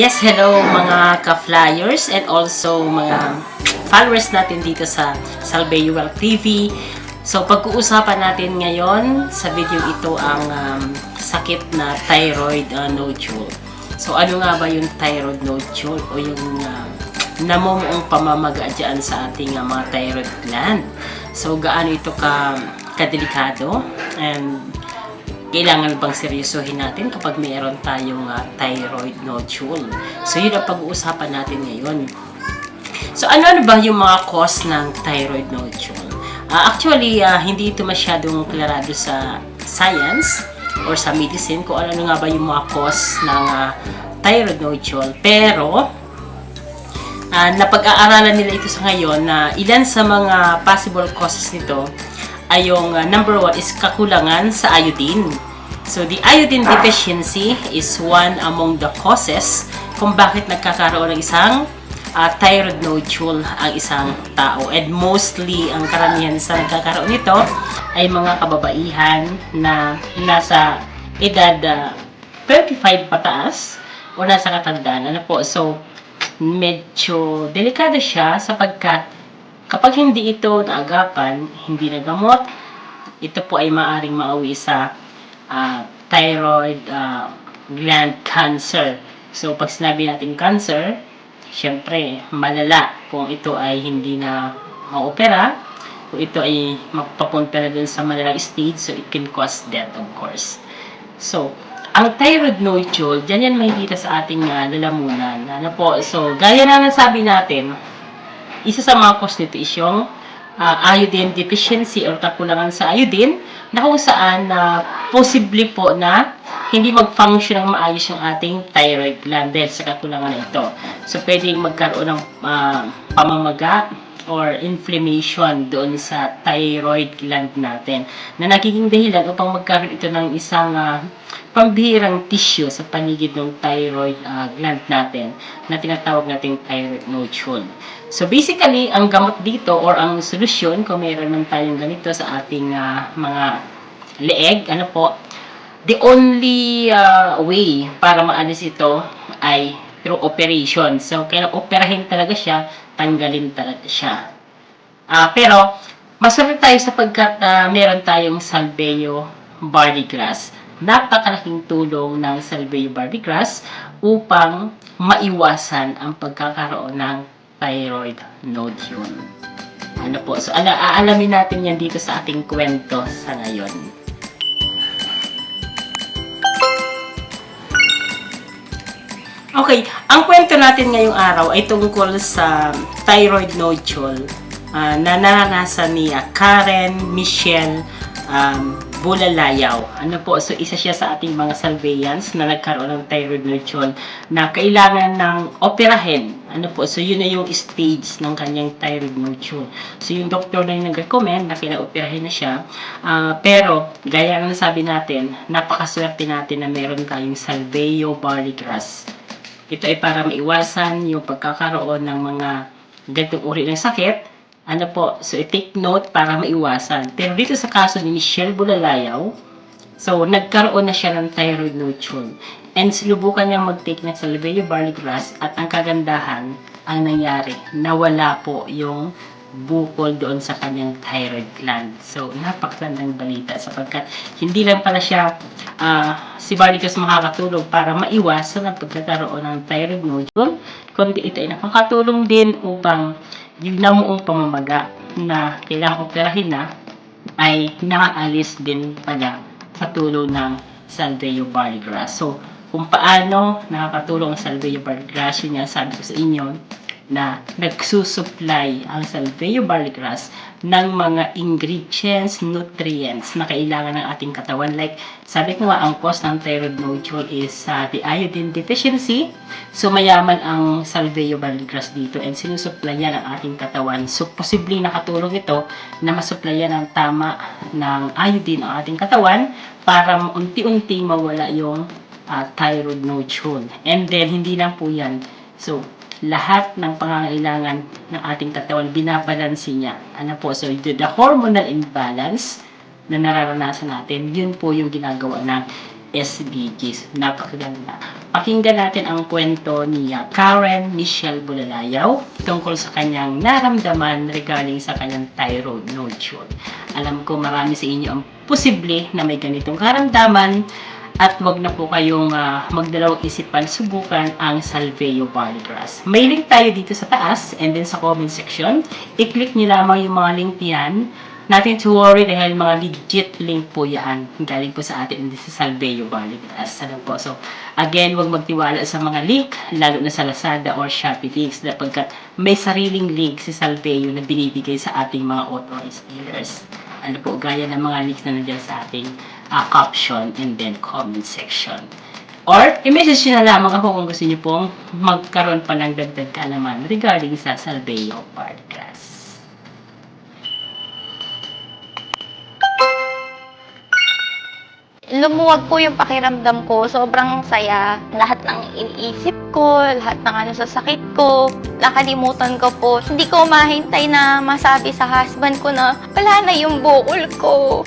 Yes, hello mga ka-flyers and also mga followers natin dito sa Salveual TV. So, pag-uusapan natin ngayon sa video ito ang sakit na thyroid nodule. So, ano nga ba yung thyroid nodule o yung namumuong pamamaga dyan sa ating mga thyroid gland? So, gaano ito kadelikado and kailangan bang seryosohin natin kapag mayroon tayong thyroid nodule? So, yun ang pag-uusapan natin ngayon. So, ano ba yung mga cause ng thyroid nodule? Actually, hindi ito masyadong klarado sa science or sa medicine kung ano nga ba yung mga cause ng thyroid nodule. Pero, napag-aaralan nila ito sa ngayon na ilan sa mga possible causes nito ay yung number 1 is kakulangan sa iodine. So, the iodine deficiency is one among the causes kung bakit nagkakaroon ng isang thyroid nodule ang isang tao. And mostly, ang karamihan sa nagkakaroon nito ay mga kababaihan na nasa edad 35 pataas o nasa katandaan. Ano po? So, medyo delikado siya sapagkat kapag hindi ito naagapan, hindi nagamot, ito po ay maaaring mauwi sa thyroid gland cancer. So, pag sinabi natin cancer, syempre, malala kung ito ay hindi na maopera, kung ito ay magpapunta na dun sa malalang stage, so it can cause death, of course. So, ang thyroid nodule, dyan yan makikita sa ating lalamunan. Ano po? So, gaya na nasabi natin, isa sa mga cause nito is yung iodine deficiency or kakulangan sa iodine na kung saan posible po na hindi mag-function ng maayos yung ating thyroid gland dahil sa kakulangan na ito. So, pwedeng magkaroon ng pamamaga or inflammation doon sa thyroid gland natin na nagiging dahilan upang magkaroon ito ng isang pambihirang tissue sa paligid ng thyroid gland natin na tinatawag nating thyroid nodule. So, basically, ang gamot dito or ang solusyon kung mayroon man tayong ganito sa ating mga leeg, ano po, the only way para maalis ito ay through operation. So, kaya operahin talaga siya, tanggalin talaga siya. Pero, maswerte tayo sapagkat meron tayong Salveo Barleygrass. Napakalaking tulong ng Salveo Barleygrass upang maiwasan ang pagkakaroon ng thyroid nodule. Ano po? So, aalamin natin yan dito sa ating kwento sa ngayon. Okay, ang kwento natin ngayong araw ay tungkol sa thyroid nodule na naranasan ni Karen Michelle Bulalayaw. Ano po? So, isa siya sa ating mga Salveans na nagkaroon ng thyroid nodule na kailangan ng operahin. Ano po? So, yun na yung stage ng kanyang thyroid nodule. So, yung doktor na yung nag-recommend na kina-operahin na siya. Pero, gaya ng nasabi natin, napakaswerte natin na meron tayong Salveo Barleygrass. Ito ay para maiwasan yung pagkakaroon ng mga ganitong uri ng sakit. Ano po, so i-take note para maiwasan. Pero dito sa kaso ni Michelle Bulalayaw, so nagkaroon na siya ng thyroid nodule. And sinubukan niya mag-take ng Salveo Barleygrass at ang kagandahan, ang nangyari, nawala po yung bukol doon sa kanyang thyroid gland. So, napakagandang balita sapagkat hindi lang pala siya si Barleygrass makakatulong para maiwasan ang pagkakaroon ng thyroid nodule, kundi ito ay nakakatulong din upang yung namuong pamamaga na kailangan operahin na ay nakaalis din pala sa tulong ng Salveo Barleygrass. So, kung paano nakakatulong ang Salveo Barleygrass, yun nga sabi ko sa inyo na nagsusupply ang Salveo Barleygrass ng mga ingredients, nutrients na kailangan ng ating katawan. Like, sabi ko nga, ang cause ng thyroid nodule is the iodine deficiency. So, mayaman ang Salveo Barleygrass dito and sinusupplyan ang ating katawan. So, posibleng nakatulong ito na masupplyan ng tama ng iodine ang ating katawan para unti-unting mawala yung thyroid nodule. And then, hindi lang po yan. So, lahat ng pangangailangan ng ating katawan, binabalansi niya. Ano po? So, the hormonal imbalance na nararanasan natin, yun po yung ginagawa ng SDGs. Napakaganda. Pakinggan natin ang kwento ni Karen Michelle Bulalayaw tungkol sa kanyang naramdaman regarding sa kanyang thyroid nodule. Alam ko marami sa inyo ang posible na may ganitong karamdaman at wag na po kayong magdalawang isipan subukan ang Salveyo Barley Grass. May link tayo dito sa taas and then sa comment section. I-click nyo lamang yung mga link niyan. Nothing to worry dahil mga legit link po yan. Galing po sa atin sa Salveyo Barley Grass. Ano po? So, again, huwag magtiwala sa mga link, lalo na sa Lazada or Shopee links sapagkat may sariling link si Salveyo na binibigay sa ating mga authorized dealers. Ano po, gaya ng mga links na nandiyan sa ating caption and then comment section. Or, i-message nyo na lamang ako kung gusto nyo pong magkaroon pa ng dagdag kaalaman regarding sa Salveyo Barley Grass. Lumuwag po yung pakiramdam ko. Sobrang saya. Lahat ng iniisip ko, lahat ng sa sakit ko, nakalimutan ko po. Hindi ko mahintay na masabi sa husband ko na wala na yung bukol ko.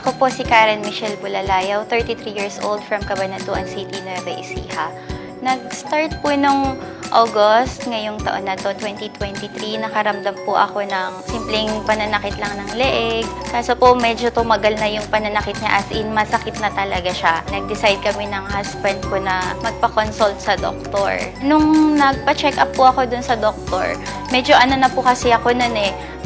Ako po si Karen Michelle Bulalayaw, 33 years old from Cabanatuan City, Nueva Ecija. Nag-start po nung August, ngayong taon na to, 2023, nakaramdam po ako ng simpleng pananakit lang ng leeg. Kaso po medyo tumagal na yung pananakit niya, as in masakit na talaga siya. Nag-decide kami ng husband ko na magpa-consult sa doktor. Nung nagpa-check up po ako dun sa doktor, medyo na po kasi ako nun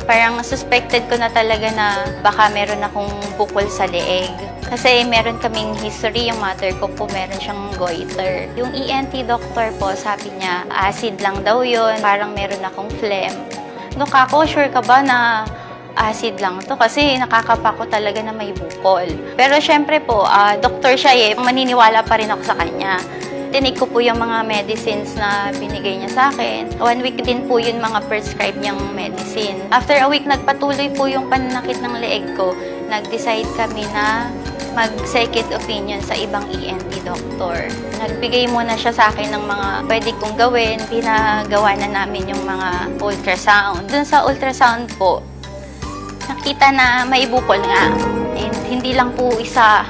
parang suspected ko na talaga na baka meron akong bukol sa leeg. Kasi meron kaming history, yung mother ko po meron siyang goiter. Yung ENT doctor po, sabi niya, acid lang daw yun, parang meron akong phlegm. No, kako, sure ka ba na acid lang to? Kasi nakakapako talaga na may bukol. Pero syempre po, doktor siya maniniwala pa rin ako sa kanya. Tinig ko po yung mga medicines na binigay niya sa akin. 1 week din po yun mga prescribed niyang medicine. After a week, nagpatuloy po yung pananakit ng leeg ko. Nag-decide kami na mag-second opinion sa ibang ENT doctor. Nagbigay muna siya sa akin ng mga pwede kong gawin. Pinagawa na namin yung mga ultrasound. Dun sa ultrasound po, nakita na may bukol nga. And hindi lang po isa,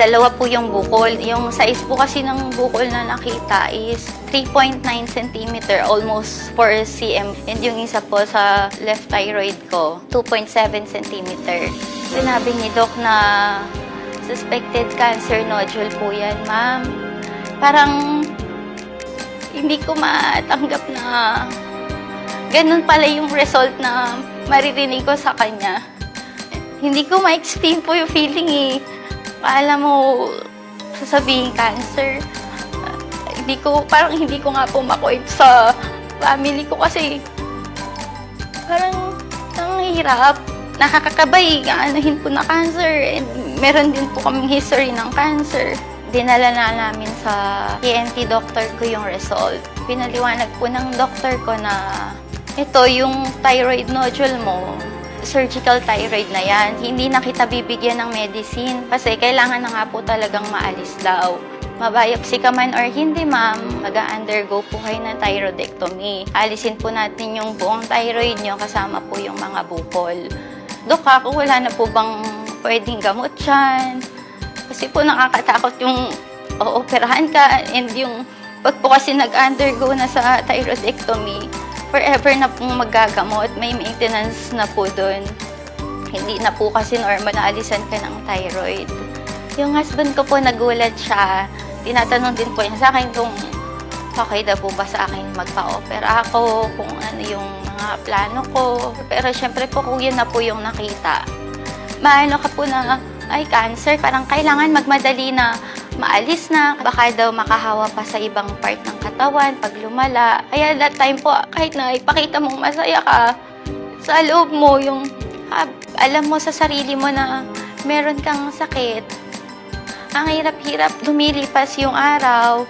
dalawa po yung bukol. Yung size po kasi ng bukol na nakita is 3.9 cm, almost 4 cm. And yung isa po sa left thyroid ko, 2.7 cm. Sinabi ni Doc na suspected cancer nodule po yan, ma'am. Parang hindi ko matanggap na ganun pala yung result na maririnig ko sa kanya. Hindi ko ma-explain po yung feeling Alam mo, sasabihin cancer. Parang hindi ko nga po makuit sa family ko kasi parang ang hirap. Nakakakabay, anuhin po na cancer. And meron din po kaming history ng cancer. Dinala na namin sa ENT doctor ko yung result. Pinaliwanag po ng doctor ko na ito yung thyroid nodule mo. Surgical thyroid na yan. Hindi na kita bibigyan ng medicine kasi kailangan na nga po talagang maalis daw. Mabiopsy ka man or hindi, ma'am, mag-undergo po kayo ng thyroidectomy. Alisin po natin yung buong thyroid nyo kasama po yung mga bukol. Dok, ako wala na po bang pwedeng gamot dyan? Kasi po nakakatakot yung ooperahan ka and yung pag po kasi nag-undergo na sa thyroidectomy, forever na pong magagamot. May maintenance na po doon. Hindi na po kasi normal na alisan ka ng thyroid. Yung husband ko po nagulat siya. Tinatanong din po niya sa akin kung okay daw po ba sa akin magpa-opera ako, kung ano yung mga plano ko. Pero syempre po kung yun na po yung nakita, maano ka po na, ay cancer, parang kailangan magmadali na maalis na, baka daw makahawa pa sa ibang part ng katawan pag lumala. Kaya that time po, kahit na ipakita mong masaya ka, sa loob mo yung alam mo sa sarili mo na meron kang sakit, Ang hirap-hirap, lumilipas yung araw.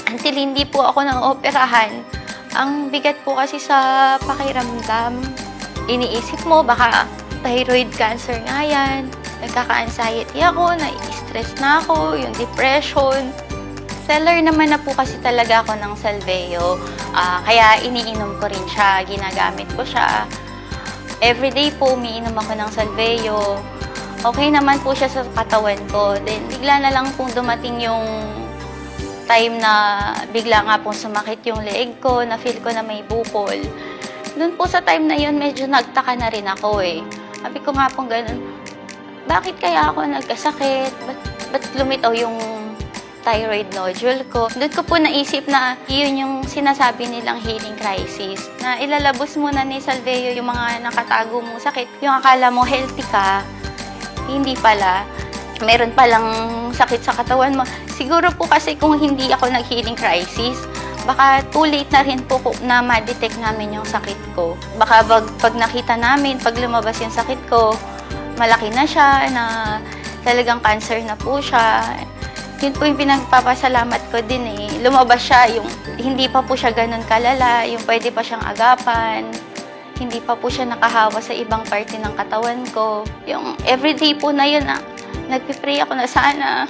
Until hindi po ako na-operahan. Ang bigat po kasi sa pakiramdam. Iniisip mo, baka thyroid cancer nga yan. Nagkaka-anxiety ako, nai-stress na ako, yung depression. Seller naman na po kasi talaga ako ng Salveo. Kaya iniinom ko rin siya, ginagamit ko siya. Everyday po umiinom ako ng Salveo. Okay naman po siya sa katawan ko. Then bigla na lang pong dumating yung time na bigla nga pong sumakit yung leeg ko, na feel ko na may bukol. Doon po sa time na yun, medyo nagtaka na rin ako eh. Sabi ko nga pong ganun, bakit kaya ako nagkasakit? Ba't lumitaw yung thyroid nodule ko? Doon ko po naisip na yun yung sinasabi nilang healing crisis. Na ilalabos muna ni Salveo yung mga nakatago mong sakit. Yung akala mo healthy ka, hindi pala. Meron palang sakit sa katawan mo. Siguro po kasi kung hindi ako nag-healing crisis, baka too late na rin po na ma-detect namin yung sakit ko. Baka pag nakita namin, pag lumabas yung sakit ko, malaki na siya, na talagang cancer na po siya. Yun po yung pinagpapasalamat ko din eh. Lumabas siya, yung hindi pa po siya ganun kalala, yung pwede pa siyang agapan. Hindi pa po siya nakahawa sa ibang parte ng katawan ko. Yung everyday po na yun, nagpipray ako na sana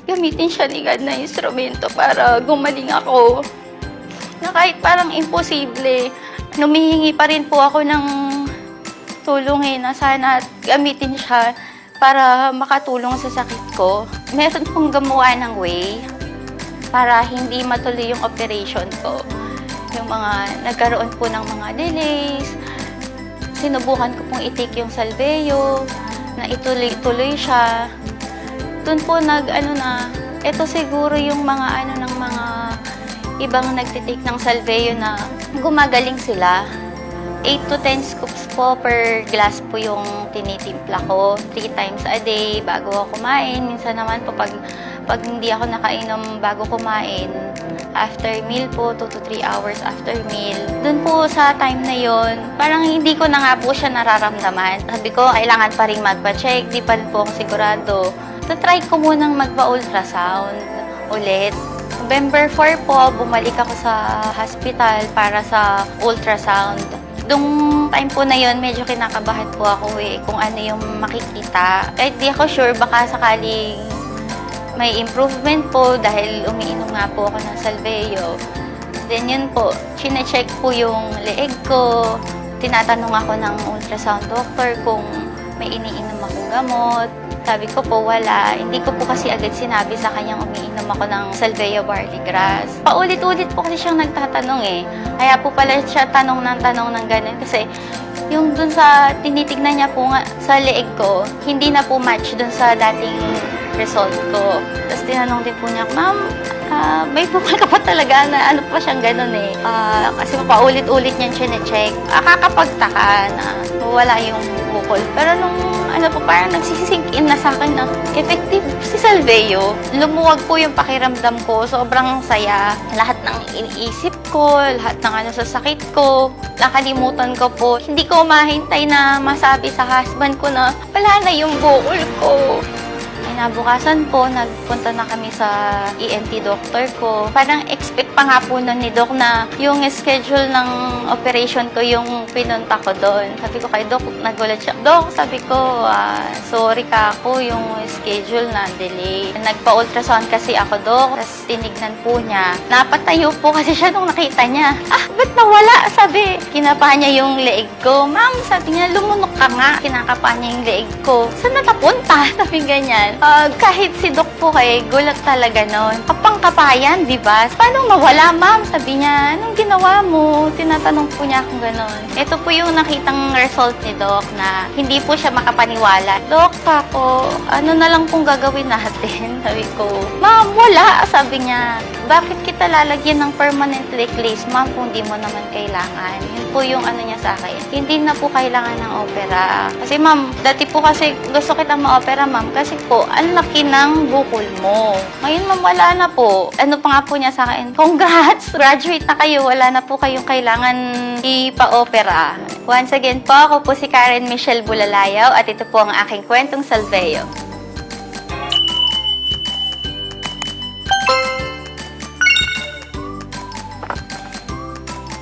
gamitin siya ni God na instrumento para gumaling ako. Na kahit parang imposible, humihingi pa rin po ako ng tulong na sana gamitin siya para makatulong sa sakit ko. Meron pong gumawa ng way para hindi matuloy yung operation ko. Yung mga nagkaroon po ng mga delays, sinubukan ko pong i-take yung Salveo, na ituloy-tuloy siya. Doon po ito siguro yung mga ng mga ibang nagtitake ng Salveo na gumagaling sila. 8 to 10 scoops po per glass po yung tinitimpla ko. 3 times a day bago ako kumain. Minsan naman po pag hindi ako nakainom bago kumain, after meal po, 2 to 3 hours after meal. Doon po sa time na yon, parang hindi ko na nga po siya nararamdaman. Sabi ko, kailangan pa rin magpa-check, di pa rin po ako sigurado. Try ko munang magpa-ultrasound ulit. November 4 po, bumalik ako sa hospital para sa ultrasound. Dung time po na yon, medyo kinakabahan po ako kung ano yung makikita. Kahit di ako sure, baka sakaling may improvement po dahil umiinom nga po ako ng Salveo. Then yun po, chine-check po yung leeg ko. Tinatanong ako ng ultrasound doctor kung may iniinom akong gamot. Sabi ko po wala. Hindi ko po kasi agad sinabi sa kanyang umiinom ako ng Salveo barley grass. Paulit-ulit po kasi siyang nagtatanong Kaya po pala siya tanong ng ganun. Kasi yung dun sa tinitignan niya po nga sa leeg ko, hindi na po match dun sa dating result ko. Tapos tinanong din po niya, ma'am, may bukol ka pa talaga na ano pa siyang ganun kasi paulit-ulit niyan chine-check. Kakapagtaka na wala yung bukol. Pero nung parang nagsisink in na sa akin na effective si Salveo. Lumuwag po yung pakiramdam ko. Sobrang saya. Lahat ng iniisip ko, lahat ng sa sakit ko, nakalimutan ko po. Hindi ko mahintay na masabi sa husband ko na wala na yung bukol ko. Kinabukasan po, nagpunta na kami sa ENT doctor ko. Parang expect pa nga po nun ni Doc na yung schedule ng operation ko yung pinunta ko doon. Sabi ko kay Doc, nagulat siya. Doc, sabi ko, sorry ka ako yung schedule na delay. Nagpa-ultrasound kasi ako, Doc. Tapos tinignan po niya. Napatayo po kasi siya nung nakita niya. Ba't nawala? Sabi, kinapa niya yung leeg ko. Ma'am, sabi niya, lumunok ka nga. Kinakapa niya yung leeg ko. Saan natapunta? Sabi ganyan. Kahit si Doc po gulat talaga nun. Kapangkapayan, di ba? Paano mawala, ma'am? Sabi niya, anong ginawa mo? Tinatanong po niya kung gano'n. Ito po yung nakitang result ni Doc na hindi po siya makapaniwala. Doc, ako, ano na lang pong gagawin natin? Sabi ko, ma'am, wala. Sabi niya, bakit kita lalagyan ng permanent leg lace, ma'am, kung di mo naman kailangan? Yun po yung niya sa akin. Hindi na po kailangan ng opera. Kasi ma'am, dati po kasi gusto kitang ma-opera, ma'am, kasi po, ang laki ng bukol mo. Ngayon, ma'am, wala na po. Ano pa nga po niya sa akin? Congrats! Graduate na kayo. Wala na po kayong kailangan ipa-opera. Once again po, ako po si Karen Michelle Bulalayaw at ito po ang aking kwentong Salveo.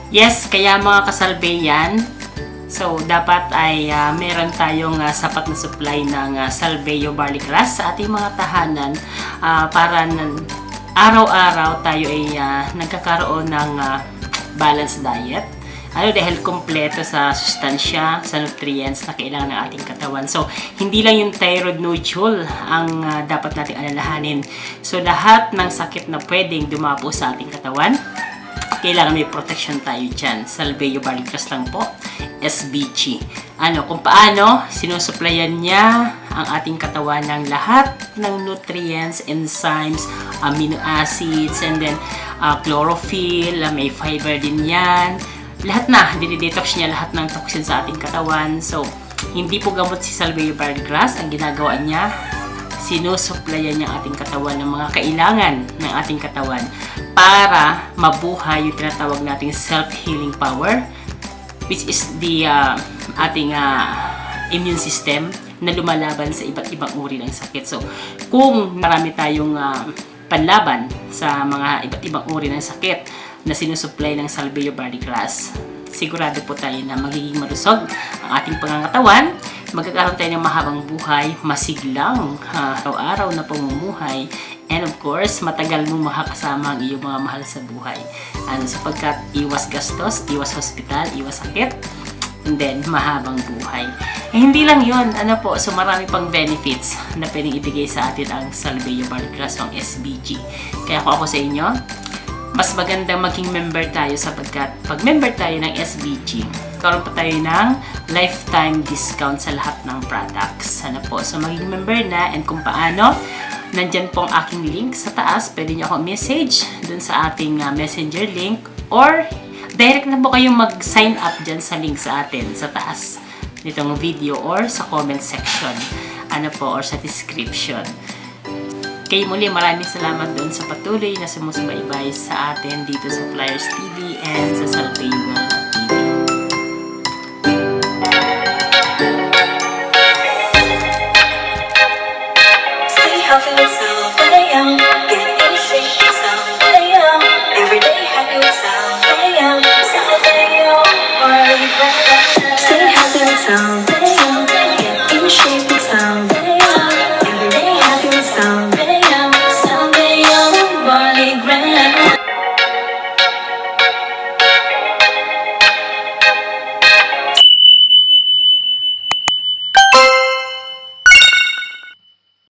Yes, kaya mga kasalbayan, so dapat ay meron tayong sapat na supply ng salveo barley grass sa ating mga tahanan para araw-araw tayo ay nagkakaroon ng balanced diet. Dahil kumpleto sa sustansya, sa nutrients na kailangan ng ating katawan. So, hindi lang yung thyroid nodule ang dapat nating alalahanin. So, lahat ng sakit na pwedeng dumapo sa ating katawan, kailangan may protection tayo dyan. Salveo barley grass lang po, SBG. Kung paano, sinusuplayan niya ang ating katawan ng lahat ng nutrients, enzymes, amino acids, and then chlorophyll, may fiber din yan. Lahat na, dinidetox niya lahat ng toxin sa ating katawan. So, hindi po gamot si salveo barley grass. Ang ginagawa niya, sinusuplayan niya ang ating katawan ng mga kailangan ng ating katawan para mabuhay yung tinatawag nating self-healing power, which is the ating immune system na lumalaban sa iba't ibang uri ng sakit. So, kung marami tayong panlaban sa mga iba't ibang uri ng sakit na sinusupply ng salveo barley grass, sigurado po tayo na magiging malusog ang ating pangangatawan, magkakaroon tayo ng mahabang buhay, masiglang araw-araw na pamumuhay, and of course, matagal mong makakasama ang iyong mga mahal sa buhay. Sapagkat iwas gastos, iwas hospital, iwas sakit, and then mahabang buhay. Hindi lang yun, so marami pang benefits na pwedeng ibigay sa atin ang salveo barley grass o ang SBG. Kaya kung ako sa inyo, mas maganda maging member tayo sapagkat pag member tayo ng SBG, karoon pa tayo ng lifetime discount sa lahat ng products. So maging member na, and kung paano, nandyan po ang aking link sa taas. Pwede nyo ako message dun sa ating messenger link, or direct na po kayong mag-sign up dyan sa link sa atin sa taas nitong video, or sa comment section or sa description. Kaya muli, maraming salamat doon sa patuloy na sumusubaybay sa atin dito sa Flyers TV and sa Salveo TV. Stay healthy with